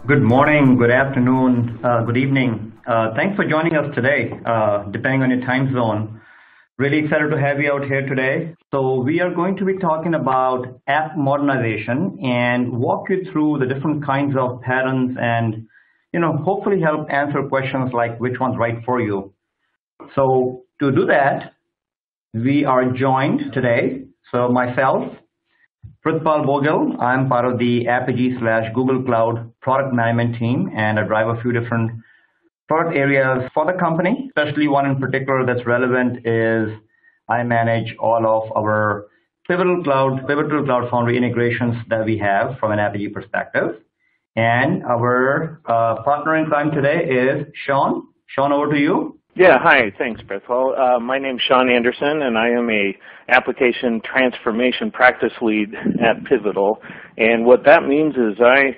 Good morning, good afternoon, good evening. Thanks for joining us today, depending on your time zone. Really excited to have you out here today. So we are going to be talking about app modernization and walk you through the different kinds of patterns and, hopefully help answer questions like which one's right for you. So to do that, we are joined today. So myself, Prithpal Vogel, I'm part of the Apigee/Google Cloud product management team, and I drive a few different product areas for the company, especially one in particular that's relevant is I manage all of our Pivotal Cloud Foundry integrations that we have from an Apigee perspective. And our partner in crime today is Sean. Sean, over to you. Yeah, hi, thanks, Prithpal. My name's Sean Anderson, and I am a application transformation practice lead at Pivotal. And what that means is I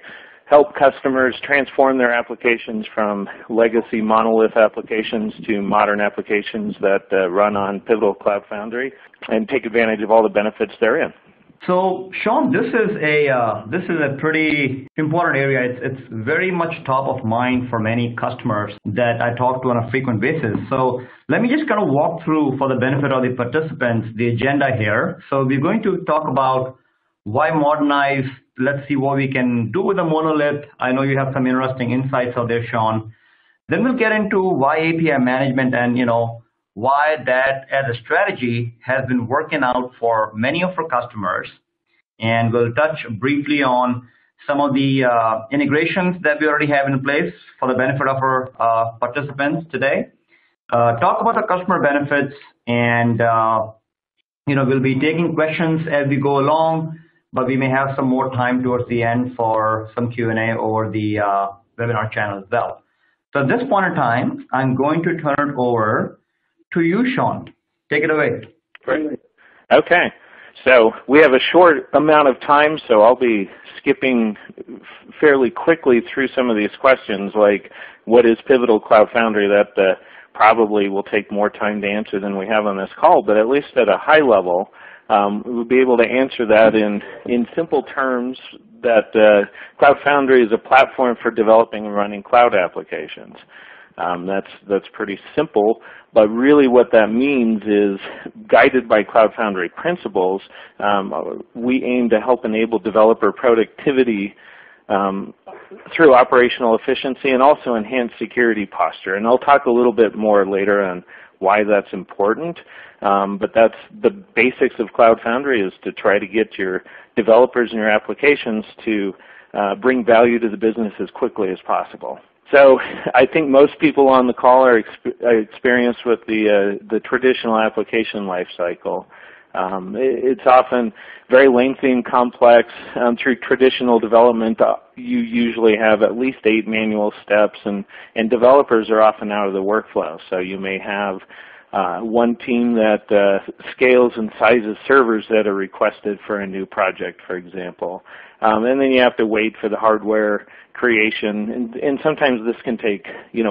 help customers transform their applications from legacy monolith applications to modern applications that run on Pivotal Cloud Foundry and take advantage of all the benefits therein. So, Sean, this is a pretty important area. It's very much top of mind for many customers that I talk to on a frequent basis. So let me just kind of walk through, for the benefit of the participants, the agenda here. So we're going to talk about why modernize. Let's see what we can do with a monolith. I know you have some interesting insights out there, Sean. Then we'll get into why API management and, why that as a strategy has been working out for many of our customers. And we'll touch briefly on some of the integrations that we already have in place for the benefit of our participants today. Talk about the customer benefits, and we'll be taking questions as we go along, but we may have some more time towards the end for some Q&A over the webinar channel as well. So at this point in time, I'm going to turn it over to you, Sean. Take it away. Great. Okay. So we have a short amount of time, so I'll be skipping fairly quickly through some of these questions, like what is Pivotal Cloud Foundry? That probably will take more time to answer than we have on this call, but at least at a high level, we'll be able to answer that in simple terms that Cloud Foundry is a platform for developing and running cloud applications. That's pretty simple, but really what that means is, guided by Cloud Foundry principles, we aim to help enable developer productivity through operational efficiency and also enhance security posture. And I'll talk a little bit more later on why that's important, but that's the basics of Cloud Foundry, is to try to get your developers and your applications to bring value to the business as quickly as possible. So I think most people on the call are experienced with the traditional application lifecycle. It's often very lengthy and complex. Through traditional development, you usually have at least 8 manual steps, and developers are often out of the workflow. So you may have one team that scales and sizes servers that are requested for a new project, for example. And then you have to wait for the hardware creation, and sometimes this can take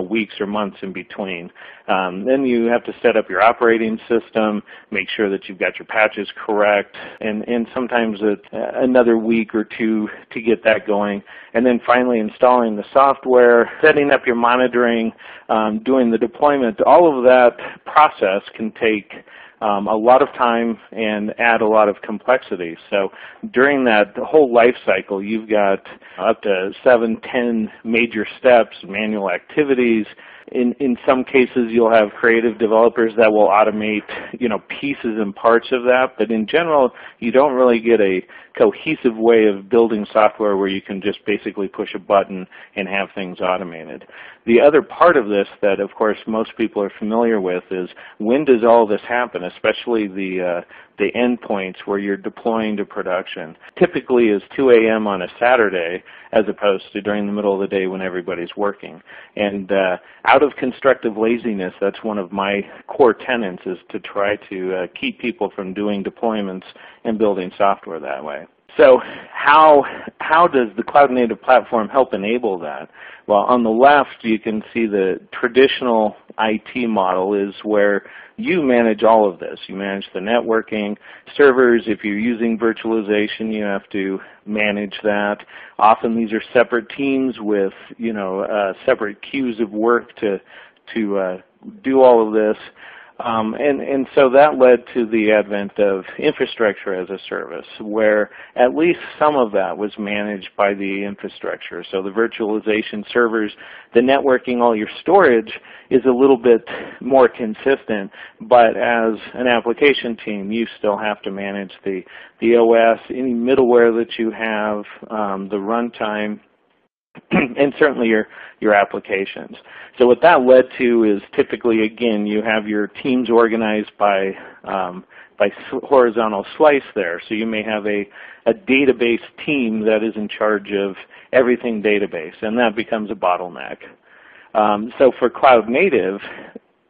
weeks or months in between. Then you have to set up your operating system, make sure that you've got your patches correct, and sometimes it's another week or two to get that going. And then finally installing the software, setting up your monitoring, doing the deployment. All of that process can take a lot of time and add a lot of complexity. So during that whole life cycle, you've got up to 7-10 major steps, manual activities. In some cases, you'll have creative developers that will automate, pieces and parts of that. But in general, you don't really get a cohesive way of building software where you can just basically push a button and have things automated. The other part of this that, of course, most people are familiar with is, when does all this happen, especially the endpoints where you're deploying to production. Typically is 2 a.m. on a Saturday, as opposed to during the middle of the day when everybody's working. And out of constructive laziness, that's one of my core tenets, is to try to keep people from doing deployments and building software that way. So how does the cloud native platform help enable that? Well, on the left you can see the traditional IT model is where you manage all of this. You manage the networking, servers. If you're using virtualization, you have to manage that. Often these are separate teams with separate queues of work to do all of this. And so that led to the advent of infrastructure as a service, where at least some of that was managed by the infrastructure. So the virtualization servers, the networking, all your storage is a little bit more consistent, but as an application team, you still have to manage the OS, any middleware that you have, the runtime, and certainly your applications. So what that led to is typically, again, you have your teams organized by horizontal slice there. So you may have a database team that is in charge of everything database, and that becomes a bottleneck. So for cloud native,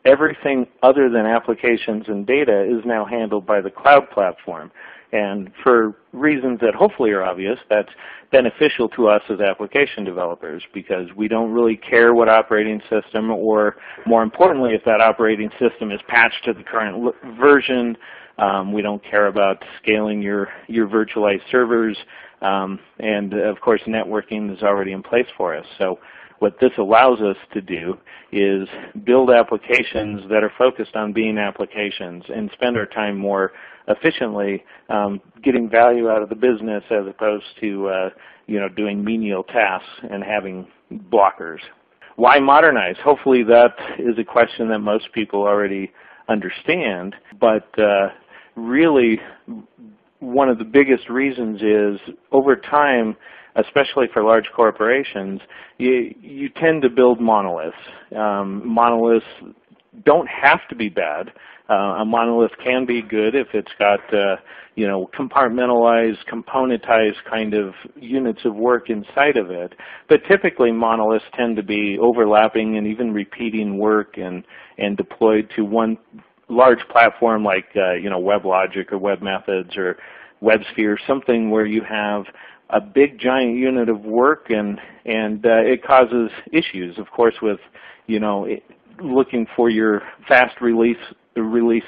everything other than applications and data is now handled by the cloud platform. And for reasons that hopefully are obvious, that's beneficial to us as application developers, because we don't really care what operating system, or more importantly, if that operating system is patched to the current version. We don't care about scaling your virtualized servers. And of course, networking is already in place for us. So what this allows us to do is build applications that are focused on being applications and spend our time more efficiently getting value out of the business, as opposed to doing menial tasks and having blockers. Why modernize? Hopefully that is a question that most people already understand, but really one of the biggest reasons is over time, especially for large corporations, you tend to build monoliths. Monoliths don't have to be bad. A monolith can be good if it's got compartmentalized, componentized kind of units of work inside of it. But typically monoliths tend to be overlapping and even repeating work and deployed to one large platform like WebLogic or WebMethods or WebSphere, something where you have a big giant unit of work, and it causes issues, of course, with looking for your fast release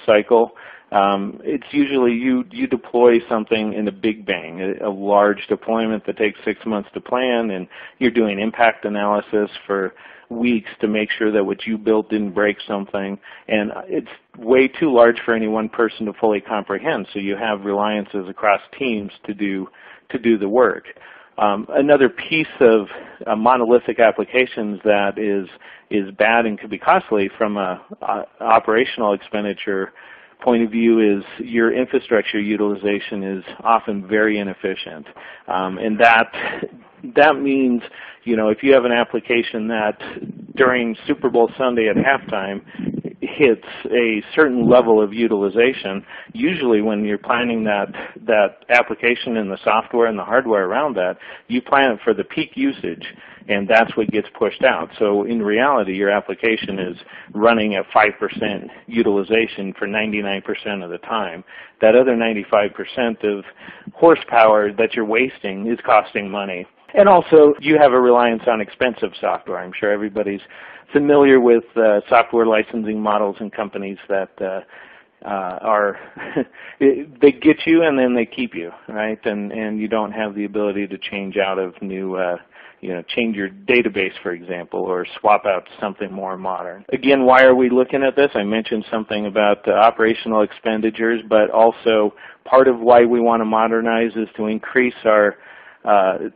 cycle. It's usually you deploy something in a big bang, a large deployment that takes 6 months to plan, and you're doing impact analysis for weeks to make sure that what you built didn't break something, and it's way too large for any one person to fully comprehend. So you have reliances across teams to do the work. Another piece of monolithic applications that is bad and could be costly from a operational expenditure point of view is your infrastructure utilization is often very inefficient, and that means if you have an application that during Super Bowl Sunday at halftime hits a certain level of utilization, usually when you're planning that application and the software and the hardware around that, you plan it for the peak usage, and that's what gets pushed out. So in reality, your application is running at 5% utilization for 99% of the time. That other 95% of horsepower that you're wasting is costing money. And also, you have a reliance on expensive software. I'm sure everybody's familiar with software licensing models and companies that they get you and then they keep you, right? And you don't have the ability to change out of new, change your database, for example, or swap out to something more modern. Again, why are we looking at this? I mentioned something about operational expenditures, but also part of why we want to modernize is to increase our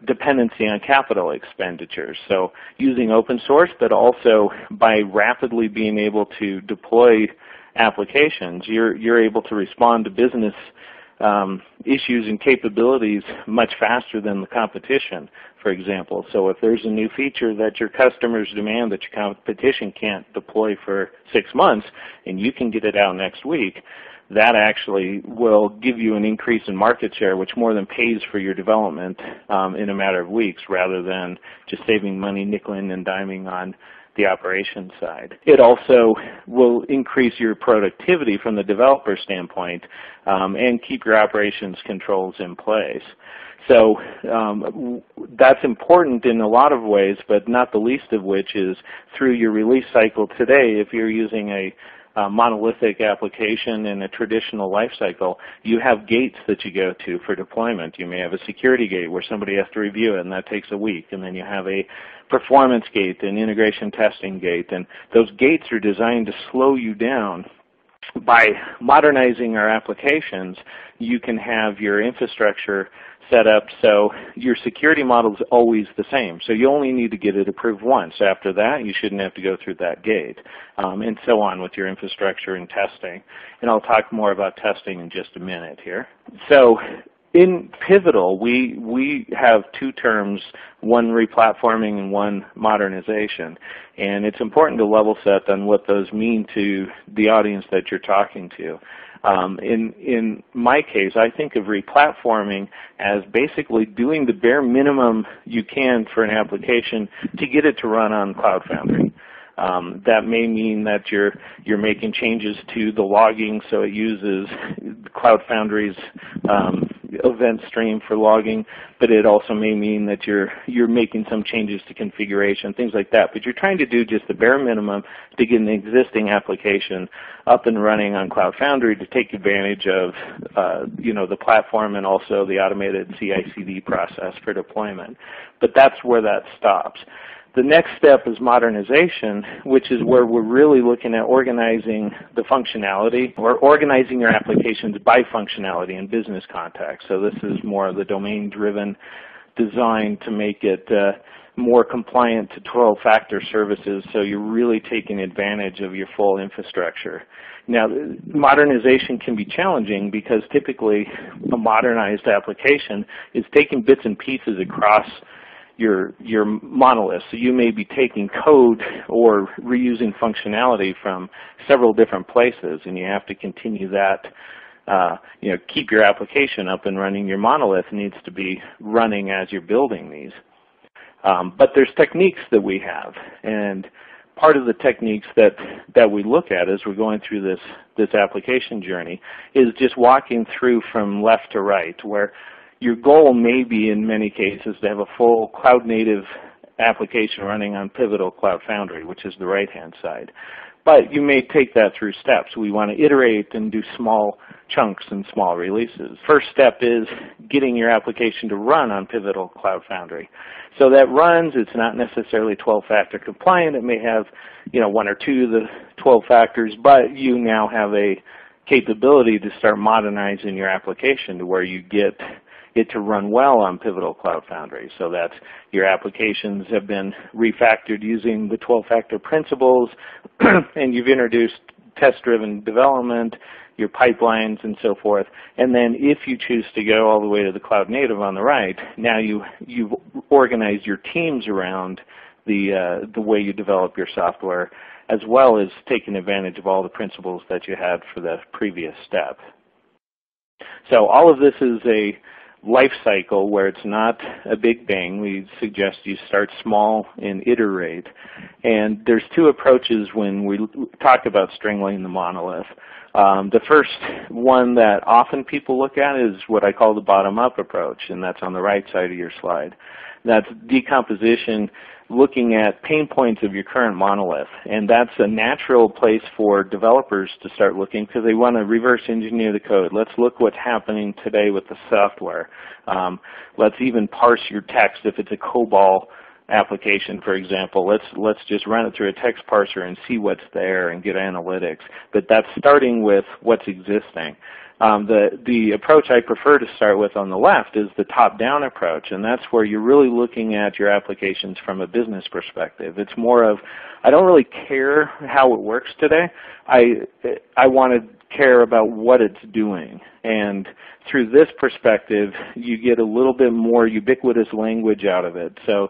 dependency on capital expenditures. So using open source, but also by rapidly being able to deploy applications, you're able to respond to business issues and capabilities much faster than the competition, for example. So if there's a new feature that your customers demand that your competition can't deploy for 6 months, and you can get it out next week, that actually will give you an increase in market share, which more than pays for your development in a matter of weeks, rather than just saving money nickeling and diming on the operations side. It also will increase your productivity from the developer standpoint and keep your operations controls in place. So that's important in a lot of ways, but not the least of which is through your release cycle today. If you're using a monolithic application in a traditional life cycle, you have gates that you go to for deployment. You may have a security gate where somebody has to review it, and that takes a week. And then you have a performance gate, an integration testing gate. And those gates are designed to slow you down. By modernizing our applications, you can have your infrastructure set up so your security model is always the same. So you only need to get it approved once. After that, you shouldn't have to go through that gate, and so on with your infrastructure and testing. And I'll talk more about testing in just a minute here. So in Pivotal, we have two terms, one replatforming and one modernization. And it's important to level set on what those mean to the audience that you're talking to. In my case, I think of replatforming as basically doing the bare minimum you can for an application to get it to run on Cloud Foundry. That may mean that you're making changes to the logging so it uses Cloud Foundry's event stream for logging, but it also may mean that you're making some changes to configuration, things like that. But you're trying to do just the bare minimum to get an existing application up and running on Cloud Foundry to take advantage of the platform and also the automated CI/CD process for deployment. But that's where that stops. The next step is modernization, which is where we're really looking at organizing the functionality or organizing your applications by functionality in business context. So this is more of the domain-driven design to make it more compliant to 12-factor services, so you're really taking advantage of your full infrastructure. Now, modernization can be challenging because typically a modernized application is taking bits and pieces across your monolith. So you may be taking code or reusing functionality from several different places, and you have to continue that. Keep your application up and running. Your monolith needs to be running as you're building these. But there's techniques that we have, and part of the techniques that we look at as we're going through this application journey is just walking through from left to right, where your goal may be, in many cases, to have a full cloud-native application running on Pivotal Cloud Foundry, which is the right-hand side. But you may take that through steps. We want to iterate and do small chunks and small releases. First step is getting your application to run on Pivotal Cloud Foundry. So that runs. It's not necessarily 12-factor compliant. It may have one or two of the 12 factors, but you now have a capability to start modernizing your application to where you get it to run well on Pivotal Cloud Foundry. So that your applications have been refactored using the 12-factor principles, and you've introduced test-driven development, your pipelines, and so forth. And then if you choose to go all the way to the cloud native on the right, now you've organized your teams around the way you develop your software, as well as taking advantage of all the principles that you had for the previous step. So all of this is a life cycle where it's not a big bang. We suggest you start small and iterate. And there's two approaches when we talk about string-laying the monolith. The first one that often people look at is what I call the bottom-up approach, and that's on the right side of your slide. That's decomposition, looking at pain points of your current monolith. And that's a natural place for developers to start looking because they want to reverse engineer the code. Let's look what's happening today with the software. Let's even parse your text if it's a COBOL application, for example. Let's just run it through a text parser and see what's there and get analytics. But that's starting with what's existing. The approach I prefer to start with on the left is the top-down approach, and that's where you're really looking at your applications from a business perspective. It's more of, I don't really care how it works today. I want to care about what it's doing. And through this perspective, you get a little bit more ubiquitous language out of it. So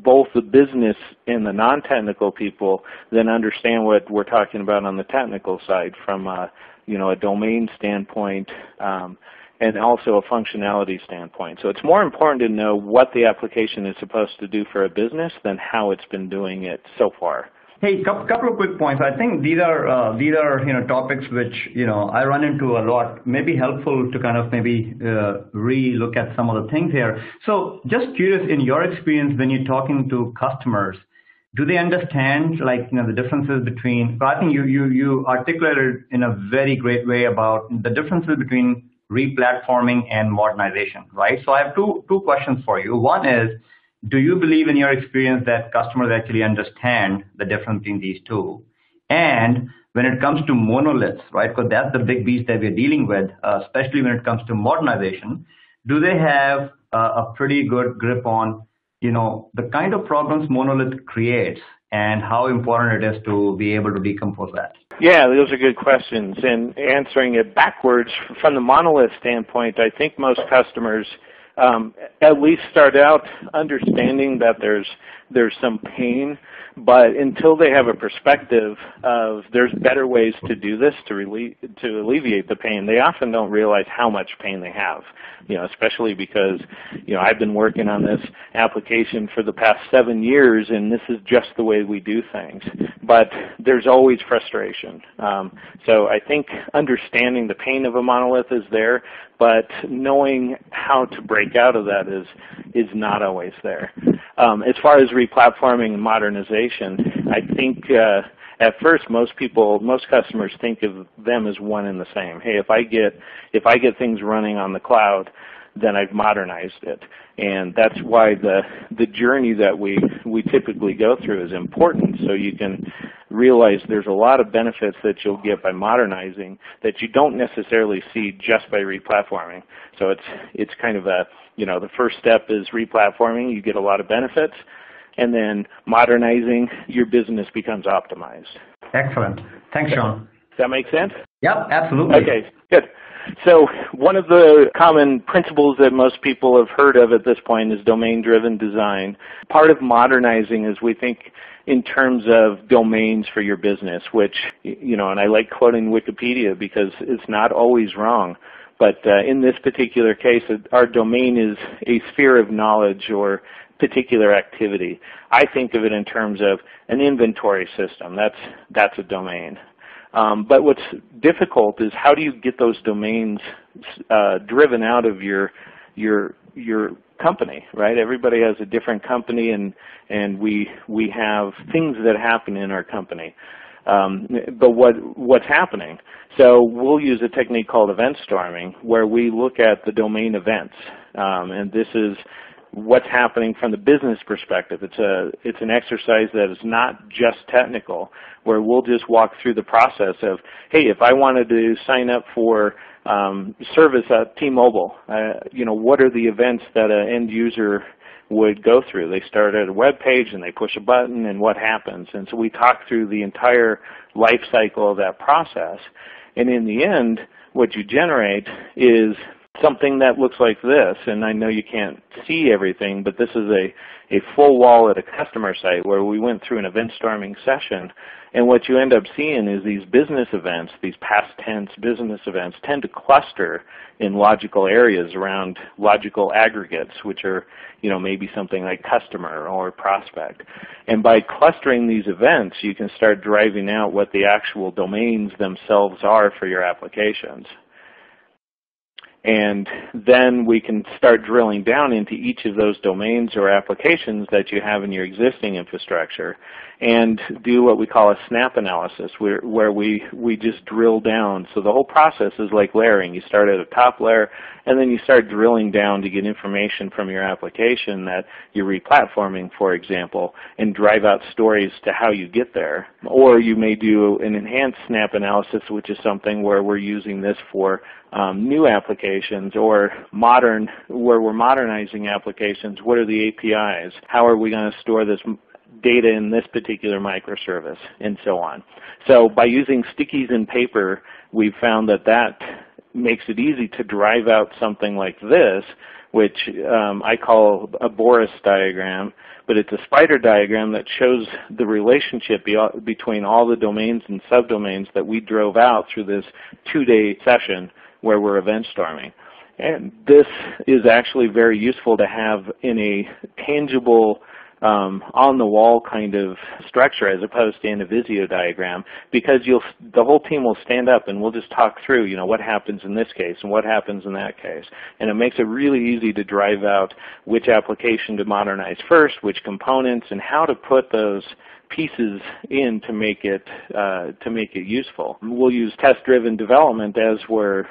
both the business and the non-technical people then understand what we're talking about on the technical side from a domain standpoint, and also a functionality standpoint. So it's more important to know what the application is supposed to do for a business than how it's been doing it so far. Hey, couple of quick points. I think these are topics which I run into a lot. Maybe helpful to kind of maybe re-look at some of the things here. So just curious, in your experience when you're talking to customers, do they understand the differences between? I think you articulated in a very great way about the differences between replatforming and modernization, right? So I have two questions for you. One is, do you believe in your experience that customers actually understand the difference between these two? And when it comes to monoliths, right, because that's the big beast that we're dealing with, especially when it comes to modernization, do they have a pretty good grip on, the kind of problems monolith creates and how important it is to be able to decompose that? Yeah, those are good questions. And answering it backwards, from the monolith standpoint, I think most customers at least start out understanding that there's some pain, but until they have a perspective of there's better ways to do this to alleviate the pain, they often don't realize how much pain they have. Especially because I've been working on this application for the past 7 years, and this is just the way we do things. But there's always frustration. So I think understanding the pain of a monolith is there, but knowing how to break out of that is not always there. As far as replatforming and modernization, I think at first most customers think of them as one and the same. Hey, if I get things running on the cloud, then I've modernized it. And that's why the journey that we typically go through is important, so you can realize there's a lot of benefits that you'll get by modernizing that you don't necessarily see just by replatforming. So it's kind of the first step is replatforming, you get a lot of benefits, and then modernizing, your business becomes optimized. Excellent. Thanks, Sean. Does that make sense? Yep, absolutely. Okay, good. So one of the common principles that most people have heard of at this point is domain-driven design. Part of modernizing is we think in terms of domains for your business, which, and I like quoting Wikipedia because it's not always wrong. But in this particular case, our domain is a sphere of knowledge or particular activity. I think of it in terms of an inventory system. That's a domain. But what's difficult is how do you get those domains driven out of your company, right? Everybody has a different company, and we have things that happen in our company. But what's happening? So we'll use a technique called event storming, where we look at the domain events, and this is what's happening from the business perspective. It's an exercise that is not just technical, where we'll just walk through the process of, hey, if I wanted to sign up for service at T-Mobile, what are the events that an end user would go through? They start at a web page and they push a button, and what happens? And so we talk through the entire life cycle of that process. And in the end, what you generate is something that looks like this, and I know you can't see everything, but this is a full wall at a customer site where we went through an event storming session, and what you end up seeing is these business events, these past tense business events, tend to cluster in logical areas around logical aggregates, which are maybe something like customer or prospect. And by clustering these events, you can start driving out what the actual domains themselves are for your applications. And then we can start drilling down into each of those domains or applications that you have in your existing infrastructure and do what we call a snap analysis, where we just drill down. So the whole process is like layering. You start at a top layer, and then you start drilling down to get information from your application that you're replatforming, for example, and drive out stories to how you get there. Or you may do an enhanced snap analysis, which is something where we're using this for new applications, or where we're modernizing applications. What are the APIs? How are we going to store this data in this particular microservice, and so on. So by using stickies and paper, we've found that makes it easy to drive out something like this, which I call a Boris diagram, but it's a spider diagram that shows the relationship between all the domains and subdomains that we drove out through this 2-day session where we're event storming. And this is actually very useful to have in a tangible, on-the-wall kind of structure as opposed to in a Visio diagram, because the whole team will stand up and we'll just talk through, what happens in this case and what happens in that case. And it makes it really easy to drive out which application to modernize first, which components, and how to put those pieces in to make it useful. We'll use test-driven development as we're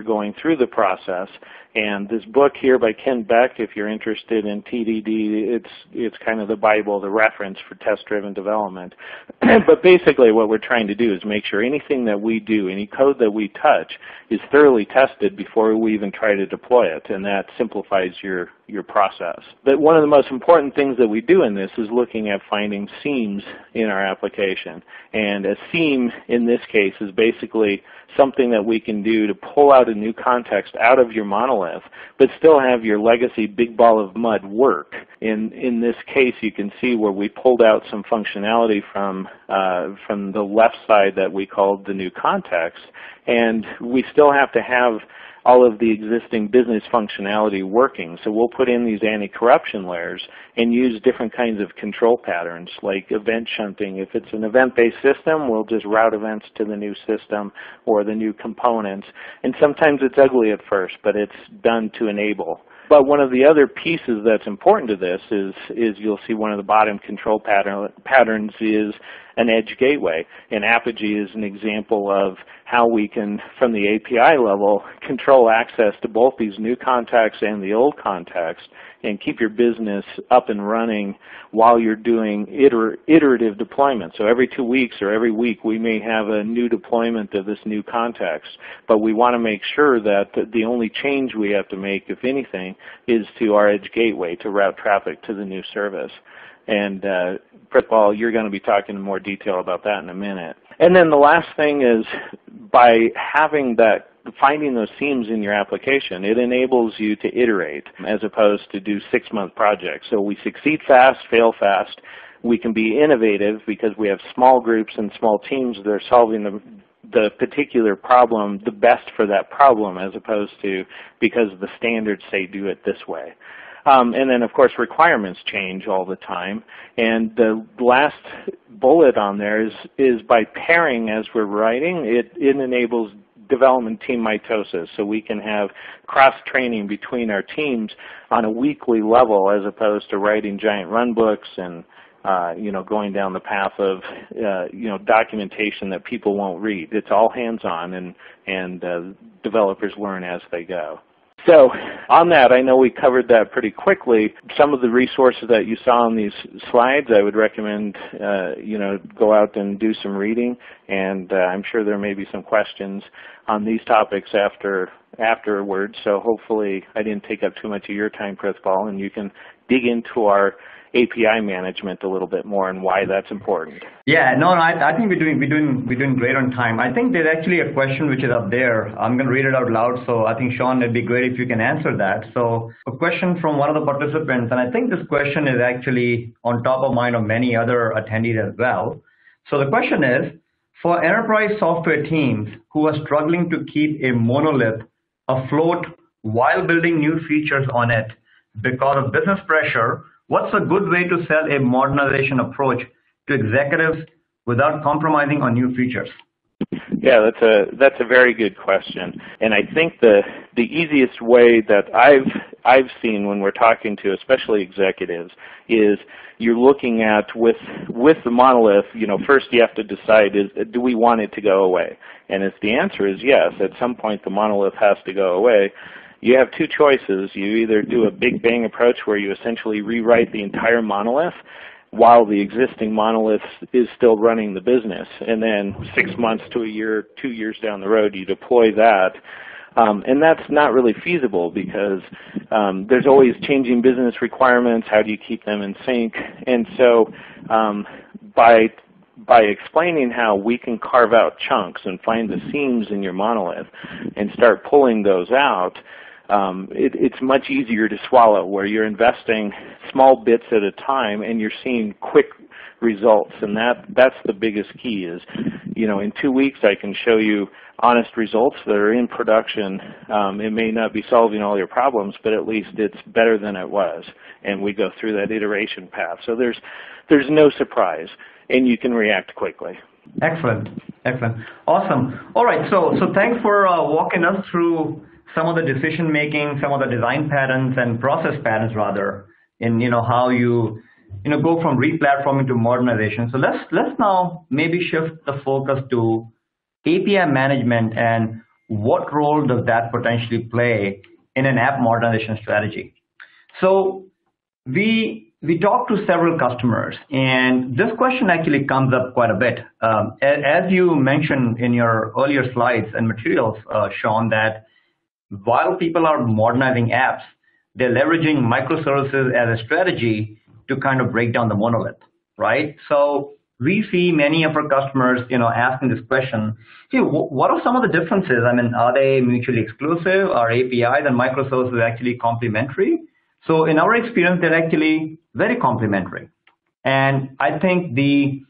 going through the process. And this book here by Ken Beck, if you're interested in TDD, it's kind of the Bible, the reference for test-driven development. But basically what we're trying to do is make sure anything that we do, any code that we touch, is thoroughly tested before we even try to deploy it, and that simplifies your process. But one of the most important things that we do in this is looking at finding seams in our application. And a seam in this case is basically something that we can do to pull out a new context out of your monolith, but still have your legacy big ball of mud work. In this case, you can see where we pulled out some functionality from the left side that we called the new context, and we still have to have all of the existing business functionality working. So we'll put in these anti-corruption layers and use different kinds of control patterns like event shunting. If it's an event-based system, we'll just route events to the new system or the new components. And sometimes it's ugly at first, but it's done to enable. But one of the other pieces that's important to this is you'll see one of the bottom control patterns is an edge gateway. And Apogee is an example of how we can, from the API level, control access to both these new contacts and the old contacts and keep your business up and running while you're doing iterative deployment. So every 2 weeks or every week we may have a new deployment of this new context, but we want to make sure that the only change we have to make, if anything, is to our edge gateway to route traffic to the new service. And Prithpal, you're going to be talking in more detail about that in a minute. And then the last thing is, by finding those seams in your application, it enables you to iterate as opposed to do 6-month projects. So we succeed fast, fail fast. We can be innovative because we have small groups and small teams that are solving the particular problem the best for that problem, as opposed to because the standards say do it this way. And then, of course, requirements change all the time. And the last bullet on there is by pairing as we're writing, it enables development team mitosis. So we can have cross-training between our teams on a weekly level as opposed to writing giant run books and going down the path of documentation that people won't read. It's all hands-on, and developers learn as they go. So on that, I know we covered that pretty quickly. Some of the resources that you saw on these slides, I would recommend go out and do some reading, and I'm sure there may be some questions on these topics afterwards. So hopefully I didn't take up too much of your time, Prithpal, and you can dig into our API management a little bit more and why that's important. Yeah, no, I think we're doing great on time. I think there's actually a question which is up there. I'm going to read it out loud, so I think, Sean, it'd be great if you can answer that. So a question from one of the participants, and I think this question is actually on top of mind of many other attendees as well. So the question is, for enterprise software teams who are struggling to keep a monolith afloat while building new features on it because of business pressure, what's a good way to sell a modernization approach to executives without compromising on new features? Yeah, that's a very good question. And I think the easiest way that I've seen when we're talking to especially executives is you're looking at with the monolith, first you have to decide, do we want it to go away? And if the answer is yes, at some point the monolith has to go away, you have two choices. You either do a big bang approach where you essentially rewrite the entire monolith while the existing monolith is still running the business, and then 6 months to a year, 2 years down the road, you deploy that. And that's not really feasible because there's always changing business requirements. How do you keep them in sync? And so by explaining how we can carve out chunks and find the seams in your monolith and start pulling those out, it's much easier to swallow, where you're investing small bits at a time and you're seeing quick results. And that's the biggest key is in 2 weeks I can show you honest results that are in production. It may not be solving all your problems, but at least it's better than it was. And we go through that iteration path. So there's no surprise, and you can react quickly. Excellent. Excellent. Awesome. All right. So thanks for walking us through some of the decision making, some of the design patterns and process patterns rather, in how you go from replatforming to modernization. So let's now maybe shift the focus to API management and what role does that potentially play in an app modernization strategy. So we talked to several customers, and this question actually comes up quite a bit. As you mentioned in your earlier slides and materials, Sean, that while people are modernizing apps, they're leveraging microservices as a strategy to kind of break down the monolith, right? So we see many of our customers, asking this question, hey, what are some of the differences? I mean, are they mutually exclusive? Are APIs and microservices actually complementary? So in our experience, they're actually very complementary. And I think the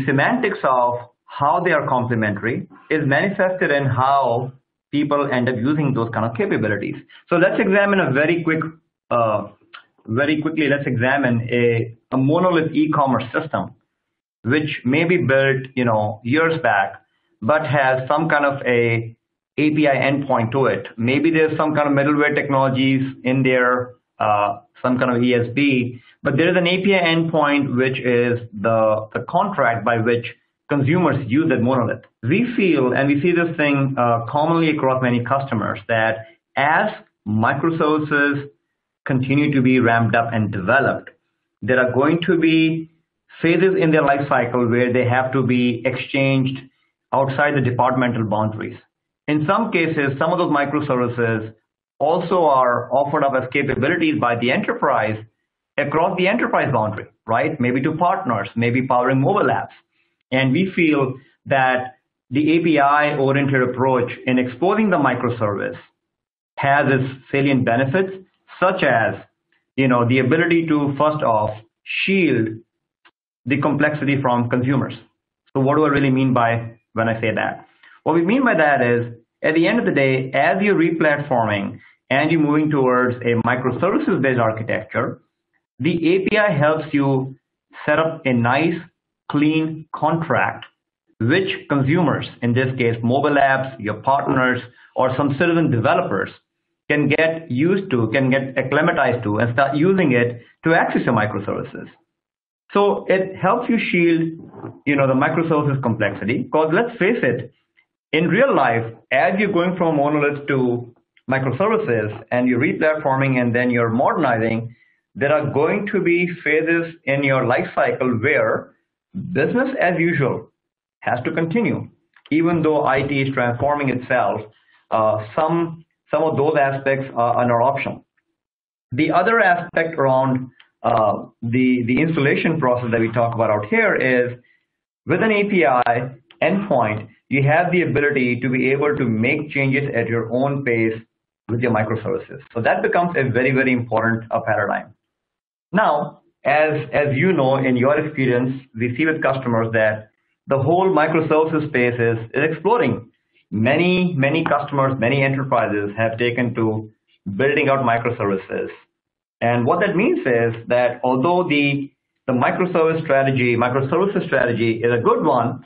semantics of how they are complementary is manifested in how people end up using those kind of capabilities. So let's examine very quickly, let's examine a monolith e-commerce system, which may be built, years back, but has some kind of a API endpoint to it. Maybe there's some kind of middleware technologies in there, some kind of ESB, but there is an API endpoint, which is the contract by which consumers use that monolith. We feel, and we see this thing commonly across many customers, that as microservices continue to be ramped up and developed, there are going to be phases in their life cycle where they have to be exchanged outside the departmental boundaries. In some cases, some of those microservices also are offered up as capabilities by the enterprise across the enterprise boundary, right? Maybe to partners, maybe powering mobile apps. And we feel that the API-oriented approach in exposing the microservice has its salient benefits, such as, the ability to, first off, shield the complexity from consumers. So what do I really mean by when I say that? What we mean by that is, at the end of the day, as you're replatforming and you're moving towards a microservices-based architecture, the API helps you set up a nice, clean contract which consumers, in this case, mobile apps, your partners, or some citizen developers can get used to, can get acclimatized to, and start using it to access your microservices. So it helps you shield, the microservices complexity, because let's face it, in real life, as you're going from monolith to microservices and you're replatforming and then you're modernizing, there are going to be phases in your life cycle where business as usual has to continue, even though IT is transforming itself. Some of those aspects are optional. The other aspect around the installation process that we talk about out here is, with an API endpoint, you have the ability to be able to make changes at your own pace with your microservices. So that becomes a very, very important paradigm. Now, as you know, in your experience, we see with customers that the whole microservices space is exploding. Many customers, many enterprises have taken to building out microservices. And what that means is that although the microservices strategy is a good one,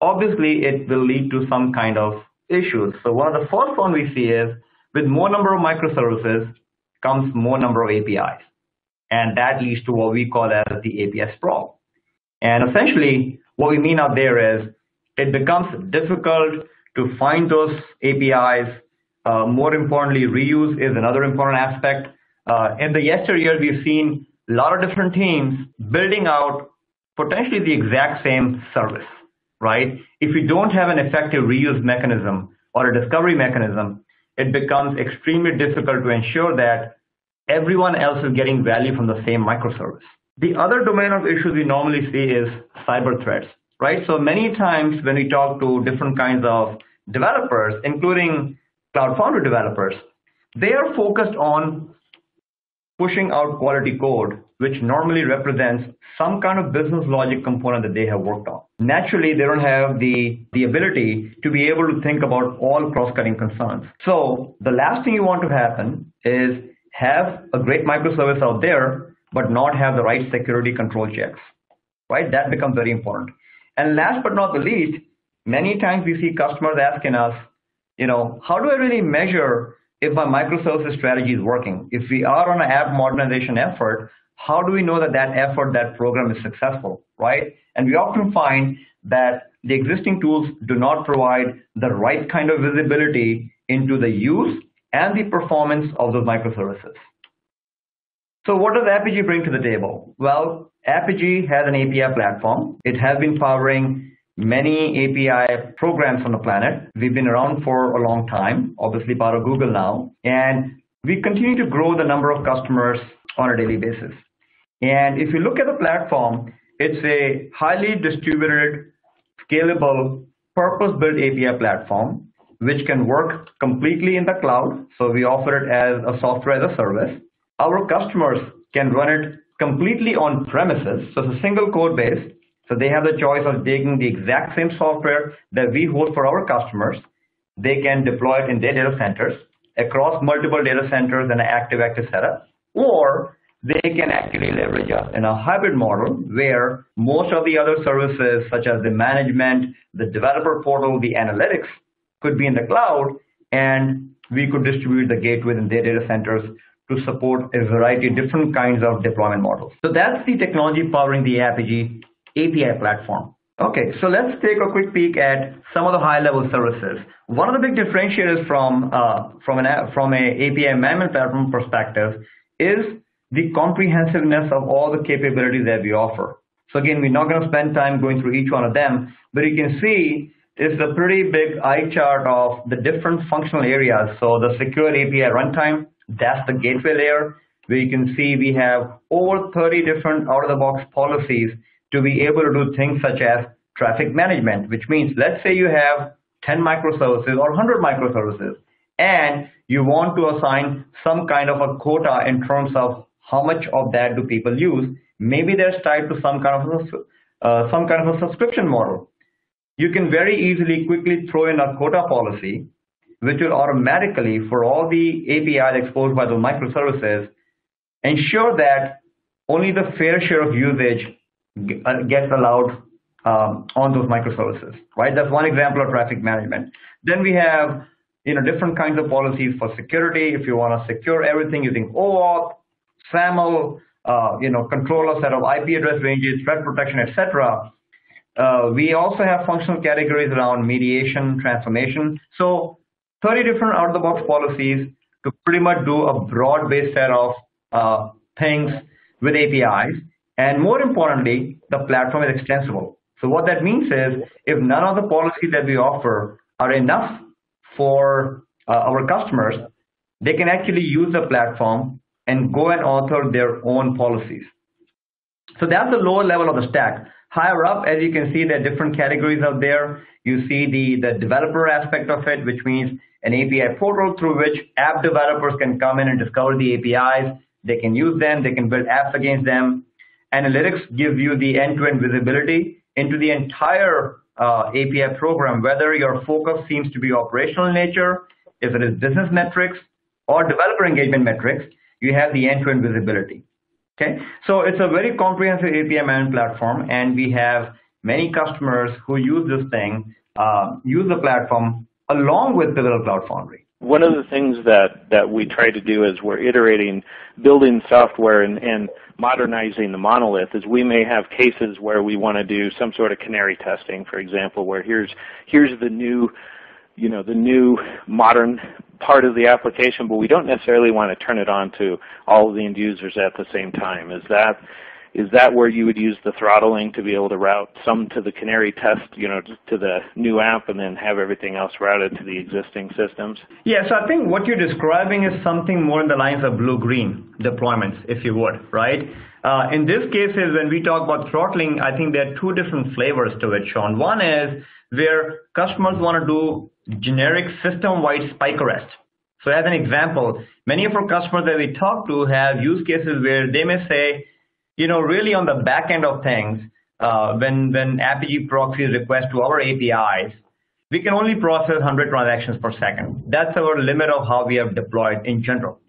obviously it will lead to some kind of issues. So one of the first one we see is, with more number of microservices comes more number of APIs. And that leads to what we call as the API sprawl. And essentially, what we mean out there is, it becomes difficult to find those APIs. More importantly, reuse is another important aspect. In the yesteryear, we've seen a lot of different teams building out potentially the exact same service, right? If you don't have an effective reuse mechanism or a discovery mechanism, it becomes extremely difficult to ensure that everyone else is getting value from the same microservice. The other domain of issues we normally see is cyber threats, right? So many times when we talk to different kinds of developers, including Cloud Foundry developers, they are focused on pushing out quality code which normally represents some kind of business logic component that they have worked on. Naturally, they don't have the ability to be able to think about all cross-cutting concerns. So the last thing you want to happen is have a great microservice out there, but not have the right security control checks, right? That becomes very important. And last but not the least, many times we see customers asking us, how do I really measure if my microservices strategy is working? If we are on an app modernization effort, how do we know that that program is successful, right? And we often find that the existing tools do not provide the right kind of visibility into the use and the performance of those microservices. So what does Apigee bring to the table? Well, Apigee has an API platform. It has been powering many API programs on the planet. We've been around for a long time, obviously part of Google now, and we continue to grow the number of customers on a daily basis. And if you look at the platform, it's a highly distributed, scalable, purpose-built API platform, which can work completely in the cloud. So we offer it as a software as a service. Our customers can run it completely on premises. So it's a single code base. So they have the choice of taking the exact same software that we host for our customers. They can deploy it in their data centers across multiple data centers and an active setup, or they can actually leverage us in a hybrid model where most of the other services, such as the management, the developer portal, the analytics, could be in the cloud, and we could distribute the gateway in their data centers to support a variety of different kinds of deployment models. So that's the technology powering the Apigee API platform. Okay, so let's take a quick peek at some of the high-level services. One of the big differentiators from an API management platform perspective is the comprehensiveness of all the capabilities that we offer. So again, we're not going to spend time going through each one of them, but you can see it's a pretty big eye chart of the different functional areas. So the secure API runtime, that's the gateway layer, where you can see we have over 30 different out-of-the-box policies to be able to do things such as traffic management, which means let's say you have 10 microservices or 100 microservices, and you want to assign some kind of a quota in terms of how much of that do people use. Maybe that's tied to some kind of a subscription model. You can very easily quickly throw in a quota policy, which will automatically, for all the APIs exposed by the microservices, ensure that only the fair share of usage gets allowed on those microservices, right? That's one example of traffic management. Then we have different kinds of policies for security. If you want to secure everything using OAuth, SAML, control a set of IP address ranges, threat protection, etc. We also have functional categories around mediation, transformation. So 30 different out-of-the-box policies to pretty much do a broad-based set of things with APIs. And more importantly, the platform is extensible. So what that means is if none of the policies that we offer are enough for our customers, they can actually use the platform and go and author their own policies. So that's the lower level of the stack. Higher up, as you can see, there are different categories out there. You see the developer aspect of it, which means an API portal through which app developers can come in and discover the APIs. They can use them. They can build apps against them. Analytics gives you the end-to-end visibility into the entire API program, whether your focus seems to be operational in nature, if it is business metrics or developer engagement metrics, you have the end-to-end visibility. Okay, so it's a very comprehensive API management platform, and we have many customers who use this thing, use the platform along with Pivotal Cloud Foundry. One of the things that we try to do as we're iterating, building software and modernizing the monolith is we may have cases where we want to do some sort of canary testing, for example, where here's the new, the new modern part of the application, but we don't necessarily want to turn it on to all of the end users at the same time. Is that where you would use the throttling to be able to route some to the canary test, to the new app, and then have everything else routed to the existing systems? Yeah, so I think what you're describing is something more in the lines of blue-green deployments, if you would, right? In this case, when we talk about throttling, I think there are two different flavors to it, Sean. One is where customers want to do generic system-wide spike arrest. So as an example, many of our customers that we talk to have use cases where they may say, really on the back end of things, when Apigee proxies request to our APIs, we can only process 100 transactions per second. That's our limit of how we have deployed in general.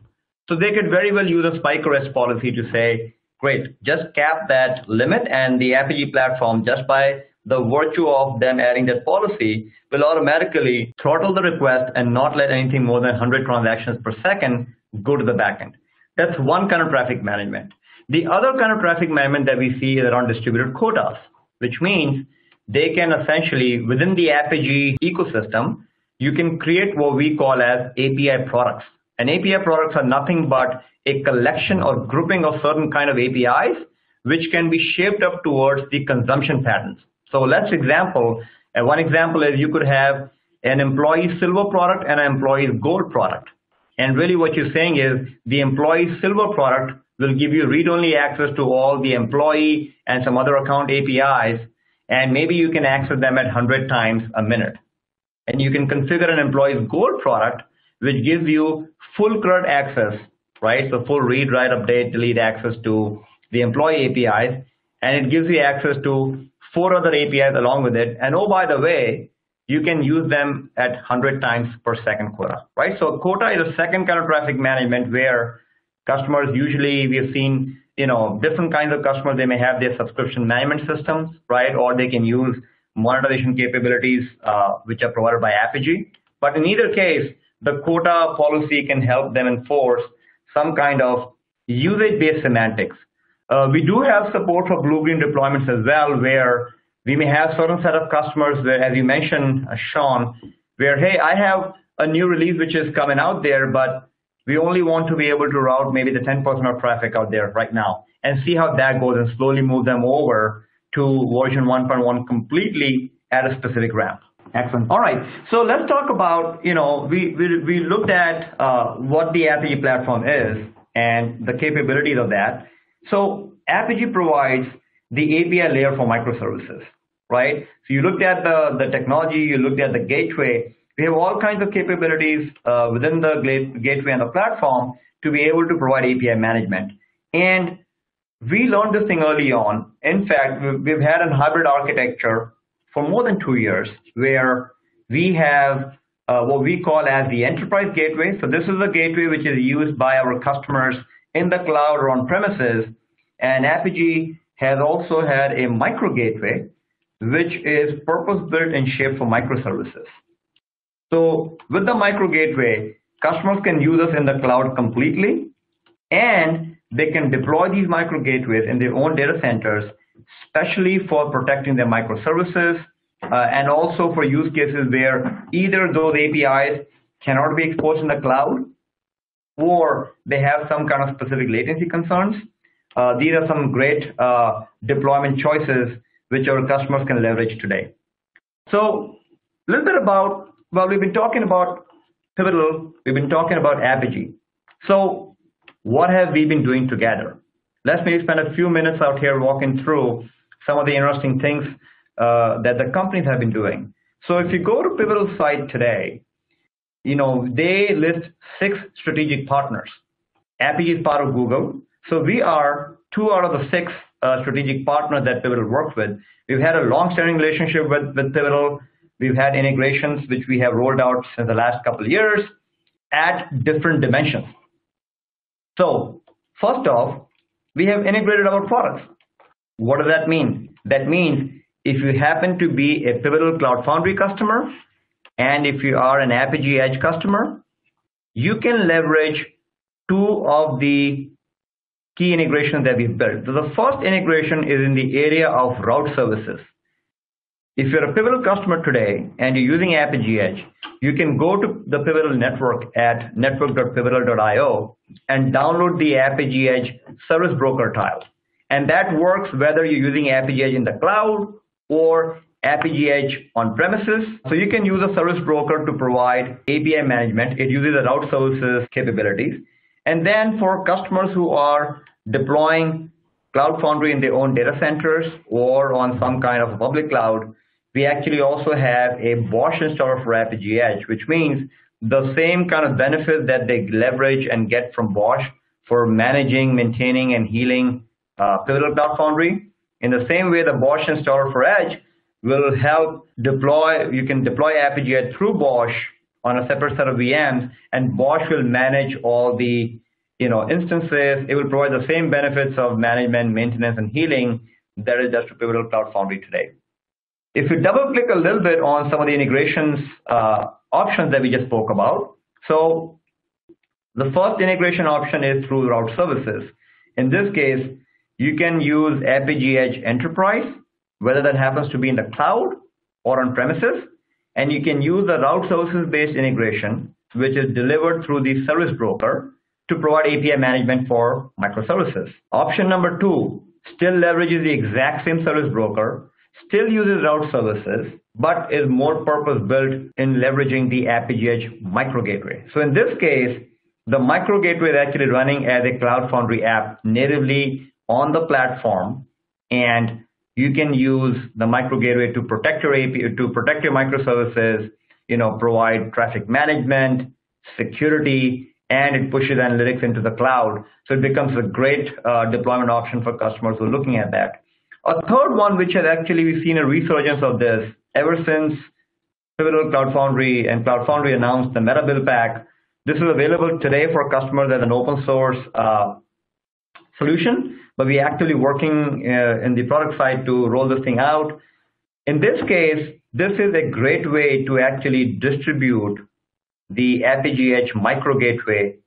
So they could very well use a spike arrest policy to say, great, just cap that limit, and the Apigee platform, just by the virtue of them adding that policy, will automatically throttle the request and not let anything more than 100 transactions per second go to the backend. That's one kind of traffic management. The other kind of traffic management that we see is around distributed quotas, which means they can essentially, within the Apigee ecosystem, you can create what we call as API products. And API products are nothing but a collection or grouping of certain kind of APIs, which can be shaped up towards the consumption patterns. So let's example, one example is you could have an employee silver product and an employee gold product. And really what you're saying is the employee silver product will give you read-only access to all the employee and some other account APIs, and maybe you can access them at 100 times a minute. And you can configure an employee's gold product, which gives you full CRUD access, right? So full read, write, update, delete access to the employee APIs, and it gives you access to 4 other APIs along with it. And oh, by the way, you can use them at 100 times per second quota, right? So a quota is a second kind of traffic management where customers usually, we have seen, different kinds of customers, they may have their subscription management systems, right? Or they can use monetization capabilities, which are provided by Apigee. But in either case, the quota policy can help them enforce some kind of usage-based semantics. We do have support for blue-green deployments as well, where we may have certain set of customers where, as you mentioned, Sean, where, hey, I have a new release which is coming out there, but we only want to be able to route maybe the 10% of traffic out there right now and see how that goes and slowly move them over to version 1.1 completely at a specific ramp. Excellent. All right. So let's talk about, we looked at what the Apigee platform is and the capabilities of that. So Apigee provides the API layer for microservices, right? So you looked at the technology, you looked at the gateway. We have all kinds of capabilities within the gateway and the platform to be able to provide API management. And we learned this thing early on. In fact, we've had a hybrid architecture for more than 2 years, where we have what we call as the enterprise gateway. So this is a gateway which is used by our customers in the cloud or on premises. And Apigee has also had a micro gateway, which is purpose-built and shaped for microservices. So with the micro gateway, customers can use us in the cloud completely, and they can deploy these micro gateways in their own data centers, especially for protecting their microservices, and also for use cases where either those APIs cannot be exposed in the cloud, or they have some kind of specific latency concerns. These are some great deployment choices which our customers can leverage today. So a little bit about, well, we've been talking about Pivotal, we've been talking about Apigee. So what have we been doing together? Let's maybe spend a few minutes out here walking through some of the interesting things that the companies have been doing. So if you go to Pivotal's site today, they list 6 strategic partners. Apigee is part of Google. So we are 2 out of the 6 strategic partners that Pivotal works with. We've had a long-standing relationship with Pivotal. We've had integrations which we have rolled out since the last couple of years at different dimensions. So first off, we have integrated our products. What does that mean? That means if you happen to be a Pivotal Cloud Foundry customer, and if you are an Apigee Edge customer, you can leverage 2 of the key integrations that we've built. So the first integration is in the area of route services. If you're a Pivotal customer today and you're using Apigee Edge, you can go to the Pivotal network at network.pivotal.io and download the Apigee Edge service broker tile. And that works whether you're using Apigee Edge in the cloud or Apigee Edge on premises. So you can use a service broker to provide API management. It uses the route services capabilities. And then for customers who are deploying Cloud Foundry in their own data centers or on some kind of a public cloud, we actually also have a BOSH installer for Apigee Edge, which means the same kind of benefits that they leverage and get from BOSH for managing, maintaining, and healing Pivotal Cloud Foundry. In the same way, the BOSH installer for Edge will help deploy. You can deploy Apigee Edge through BOSH on a separate set of VMs, and BOSH will manage all the instances. It will provide the same benefits of management, maintenance, and healing that it does to Pivotal Cloud Foundry today. If you double click a little bit on some of the integrations options that we just spoke about, so the first integration option is through route services. In this case, you can use Apigee Edge Enterprise, whether that happens to be in the cloud or on premises, and you can use the route services-based integration, which is delivered through the service broker to provide API management for microservices. Option number 2 still leverages the exact same service broker, still uses route services, but is more purpose-built in leveraging the Apigee Edge micro gateway. So in this case, the micro gateway is actually running as a Cloud Foundry app natively on the platform, and you can use the micro gateway to protect your API, to protect your microservices, provide traffic management, security, and it pushes analytics into the cloud. So it becomes a great deployment option for customers who are looking at that. A third one, which has actually we've seen a resurgence of this ever since Pivotal Cloud Foundry and Cloud Foundry announced the Meta Build Pack. This is available today for customers as an open source solution, but we're actively working in the product side to roll this thing out. In this case, this is a great way to actually distribute the Apigee Edge micro gateway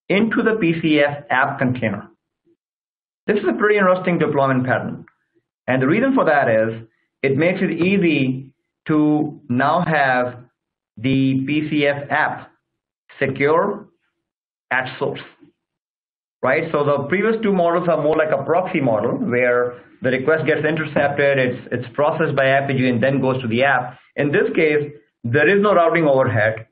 into the PCF app container. This is a pretty interesting deployment pattern. And the reason for that is it makes it easy to now have the PCF app secure at source, right? So the previous two models are more like a proxy model where the request gets intercepted, it's processed by Apigee and then goes to the app. In this case, there is no routing overhead,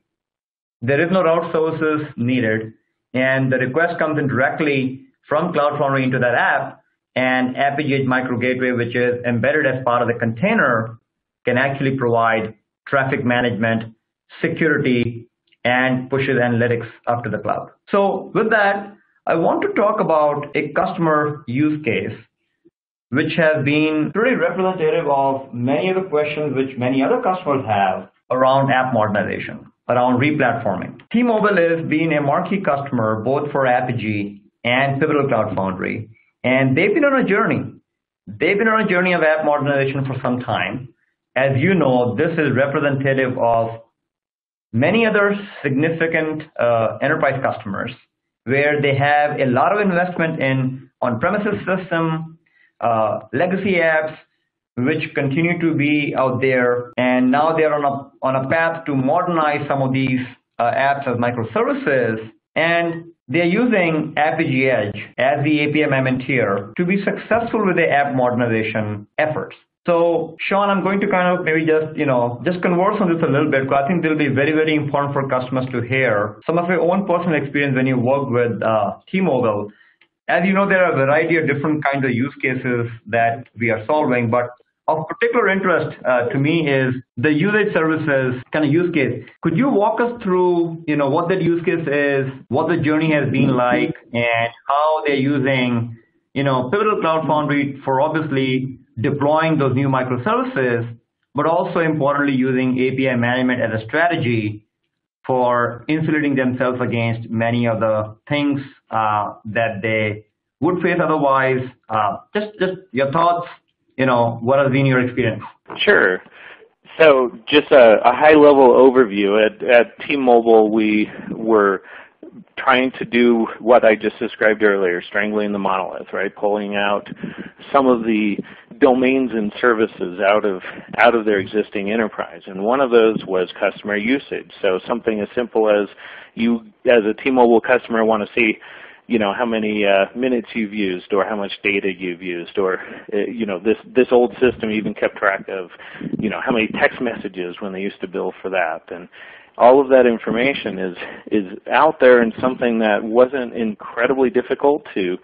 there is no route services needed, and the request comes in directly from Cloud Foundry into that app, and Apigee Edge Micro Gateway, which is embedded as part of the container, can actually provide traffic management, security, and pushes analytics up to the cloud. So with that, I want to talk about a customer use case, which has been pretty representative of many of the questions which many other customers have around app modernization, around replatforming. T-Mobile has been a marquee customer both for Apigee and Pivotal Cloud Foundry, and they've been on a journey. They've been on a journey of app modernization for some time. As you know, this is representative of many other significant enterprise customers where they have a lot of investment in on-premises system, legacy apps, which continue to be out there, and now they're on a path to modernize some of these apps as microservices, and they're using Apigee Edge as the API management tier to be successful with the app modernization efforts. So, Sean, I'm going to kind of maybe just converse on this a little bit, because I think it'll be very, very important for customers to hear some of your own personal experience when you work with T-Mobile. As you know, there are a variety of different kinds of use cases that we are solving, but of particular interest to me is the usage services kind of use case. Could you walk us through, what that use case is, what the journey has been like, and how they're using, Pivotal Cloud Foundry for obviously deploying those new microservices, but also importantly using API management as a strategy for insulating themselves against many of the things that they would face otherwise. Just your thoughts, what has been your experience? Sure. So just a high-level overview. At T-Mobile, we were trying to do what I just described earlier, strangling the monolith, right? Pulling out some of the domains and services out of their existing enterprise. And one of those was customer usage. So something as simple as you, as a T-Mobile customer, want to see how many minutes you've used or how much data you've used, or this old system even kept track of how many text messages when they used to bill for that. all of that information is out there, and something that wasn't incredibly difficult to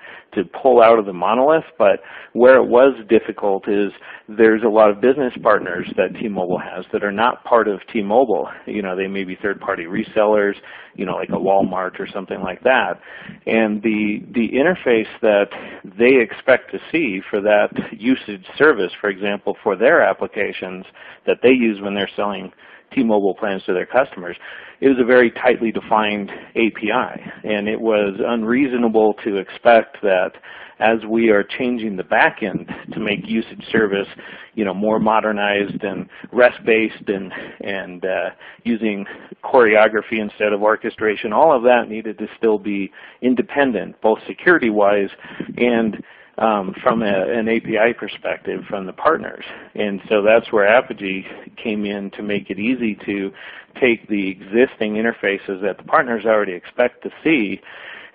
pull out of the monolith. But where it was difficult is there's a lot of business partners that T-Mobile has that are not part of T-Mobile. They may be third-party resellers, like a Walmart or something like that. And the interface that they expect to see for that usage service, for example, for their applications that they use when they're selling T-Mobile plans to their customers, it was a very tightly defined API, and it was unreasonable to expect that as we are changing the back end to make usage service, more modernized and REST-based and using choreography instead of orchestration, all of that needed to still be independent, both security-wise and from an API perspective from the partners. And so that's where Apigee came in to make it easy to take the existing interfaces that the partners already expect to see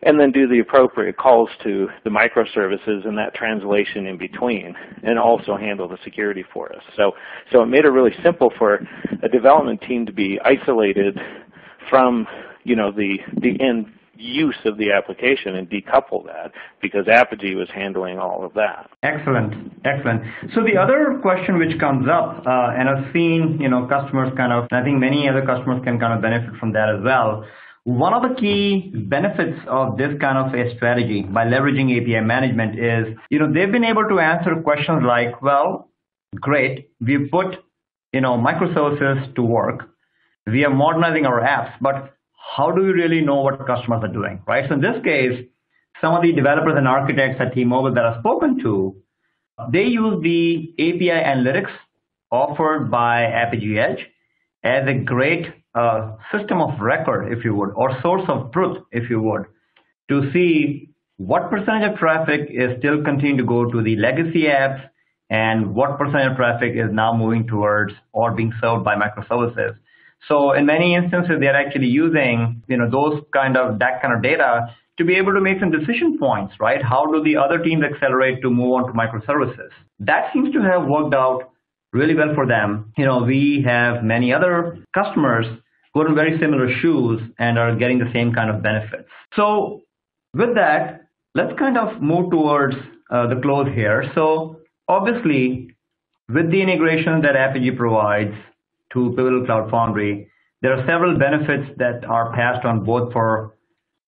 and then do the appropriate calls to the microservices and that translation in between, and also handle the security for us. So it made it really simple for a development team to be isolated from the end use of the application and decouple that, because Apigee was handling all of that. Excellent, excellent. So the other question which comes up, and I've seen customers I think many other customers can benefit from that as well. One of the key benefits of this kind of a strategy by leveraging API management is, they've been able to answer questions like, well, great, we've put microservices to work, we are modernizing our apps, but how do we really know what customers are doing, right? So in this case, some of the developers and architects at T-Mobile that I've spoken to, they use the API analytics offered by Apigee Edge as a great system of record, if you would, or source of truth, if you would, to see what percentage of traffic is still continuing to go to the legacy apps and what percentage of traffic is now moving towards or being served by microservices. So in many instances, they're actually using that kind of data to be able to make some decision points, right? How do the other teams accelerate to move on to microservices? That seems to have worked out really well for them. We have many other customers who are in very similar shoes and are getting the same kind of benefits. So with that, let's move towards the close here. So obviously, with the integration that Apigee provides to Pivotal Cloud Foundry, there are several benefits that are passed on both for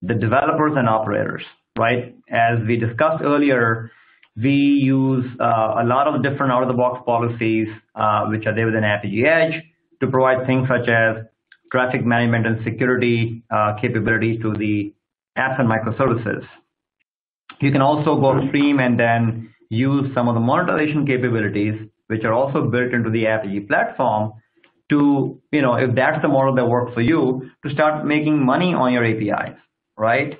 the developers and operators, right? As we discussed earlier, we use a lot of different out-of-the-box policies which are there within Apigee Edge to provide things such as traffic management and security capabilities to the apps and microservices. You can also go upstream and then use some of the monetization capabilities which are also built into the Apigee platform to, if that's the model that works for you, to start making money on your APIs, right?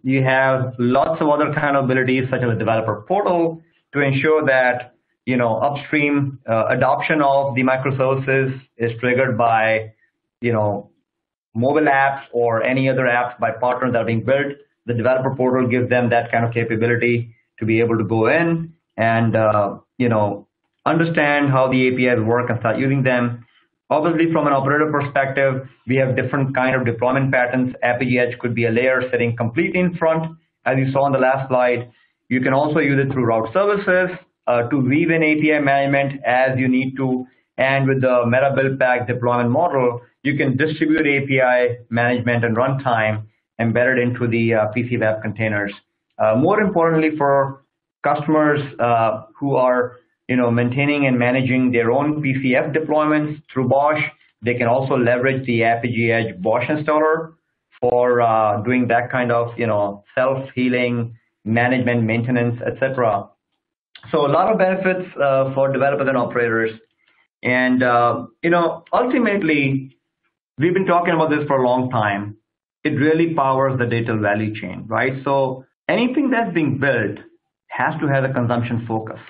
You have lots of other abilities such as a developer portal to ensure that, upstream adoption of the microservices is triggered by, mobile apps or any other apps by partners that are being built. The developer portal gives them that kind of capability to be able to go in and, understand how the APIs work and start using them. Obviously, from an operator perspective, we have different kind of deployment patterns. Apigee Edge could be a layer sitting completely in front, as you saw on the last slide. You can also use it through route services to weave in API management as you need to. And with the Meta Build Pack deployment model, you can distribute API management and runtime embedded into the PC web containers. More importantly, for customers who are maintaining and managing their own PCF deployments through BOSH, they can also leverage the Apigee Edge BOSH installer for doing that kind of self-healing management, maintenance, etc. So a lot of benefits for developers and operators. And ultimately, we've been talking about this for a long time. It really powers the digital value chain, right? So anything that's being built has to have a consumption focus.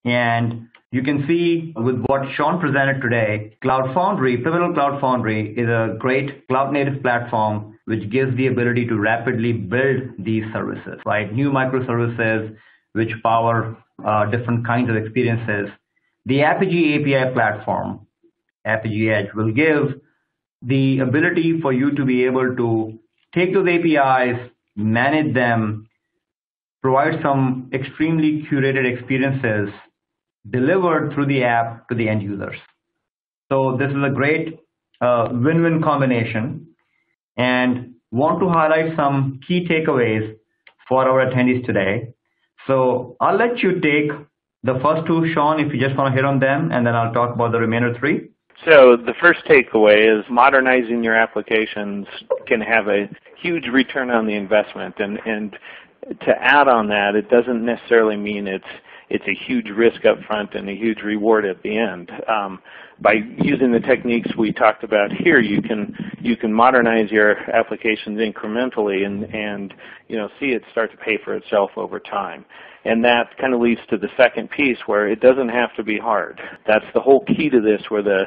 And you can see with what Sean presented today, Cloud Foundry, Pivotal Cloud Foundry is a great cloud-native platform which gives the ability to rapidly build these services, right? New microservices which power different kinds of experiences. The Apigee API platform, Apigee Edge, will give the ability for you to be able to take those APIs, manage them, provide some extremely curated experiences delivered through the app to the end users. So this is a great win-win combination, and want to highlight some key takeaways for our attendees today. So I'll let you take the first two, Sean, if you just want to hit on them, and then I'll talk about the remainder three. So the first takeaway is modernizing your applications can have a huge return on the investment. And to add on that, it doesn't necessarily mean it's a huge risk up front and a huge reward at the end. By using the techniques we talked about here, you can modernize your applications incrementally and see it start to pay for itself over time. And that kind of leads to the second piece, where it doesn't have to be hard. That's the whole key to this, where the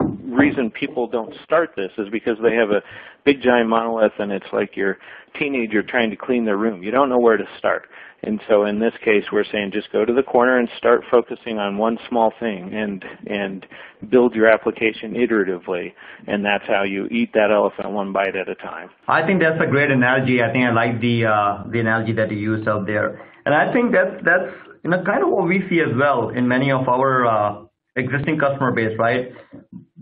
reason people don't start this is because they have a big giant monolith and it's like your teenager trying to clean their room. You don't know where to start. And so in this case, we're saying just go to the corner and start focusing on one small thing and build your application iteratively. And that's how you eat that elephant one bite at a time. I think that's a great analogy. I think I like the analogy that you used out there. And I think that's kind of what we see as well in many of our existing customer base, right?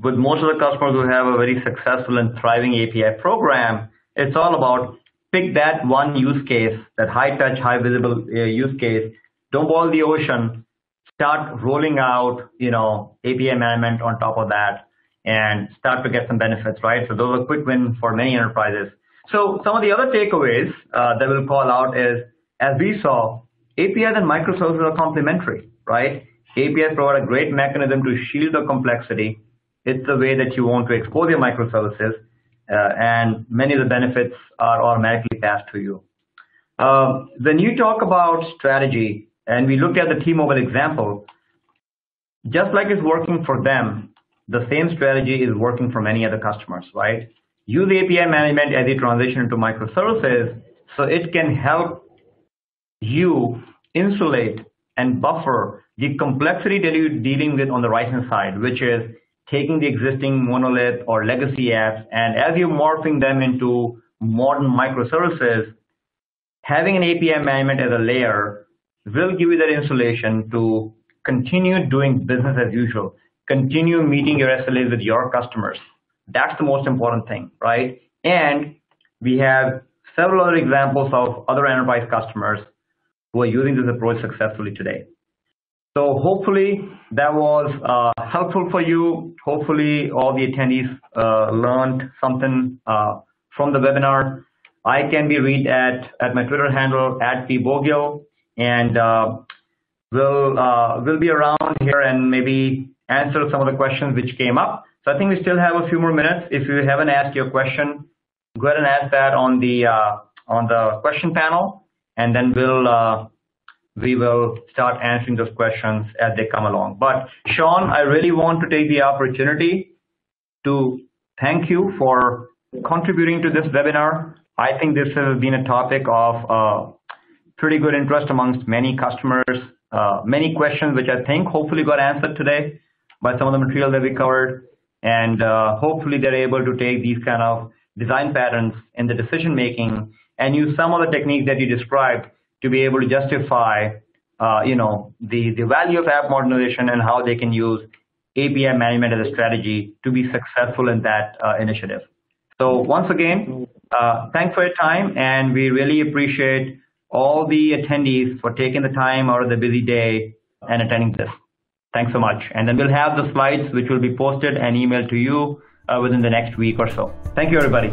With most of the customers who have a very successful and thriving API program, it's all about pick that one use case, that high-touch, high-visible use case. Don't boil the ocean. Start rolling out, API management on top of that, and start to get some benefits, right? So those are quick wins for many enterprises. So some of the other takeaways that we'll call out is, as we saw, APIs and microservices are complementary, right? APIs provide a great mechanism to shield the complexity. It's the way that you want to expose your microservices, and many of the benefits are automatically passed to you. When you talk about strategy, and we looked at the T-Mobile example, just like it's working for them, the same strategy is working for many other customers, right? Use API management as you transition into microservices so it can help you insulate and buffer the complexity that you're dealing with on the right-hand side, which is taking the existing monolith or legacy apps, and as you're morphing them into modern microservices, having an API management as a layer will give you that insulation to continue doing business as usual, continue meeting your SLAs with your customers. That's the most important thing, right? And we have several other examples of other enterprise customers who are using this approach successfully today. So hopefully that was helpful for you. Hopefully all the attendees learned something from the webinar. I can be reached at my Twitter handle @pbogiel, and we'll be around here and maybe answer some of the questions which came up. So I think we still have a few more minutes. If you haven't asked your question, go ahead and ask that on the question panel, and then we will start answering those questions as they come along. But Sean, I really want to take the opportunity to thank you for contributing to this webinar. I think this has been a topic of pretty good interest amongst many customers, many questions which I think hopefully got answered today by some of the material that we covered. And hopefully they're able to take these kind of design patterns in the decision making and use some of the techniques that you described to be able to justify the value of app modernization and how they can use API management as a strategy to be successful in that initiative. So once again, thanks for your time, and we really appreciate all the attendees for taking the time out of the busy day and attending this. Thanks so much. And then we'll have the slides which will be posted and emailed to you within the next week or so. Thank you, everybody.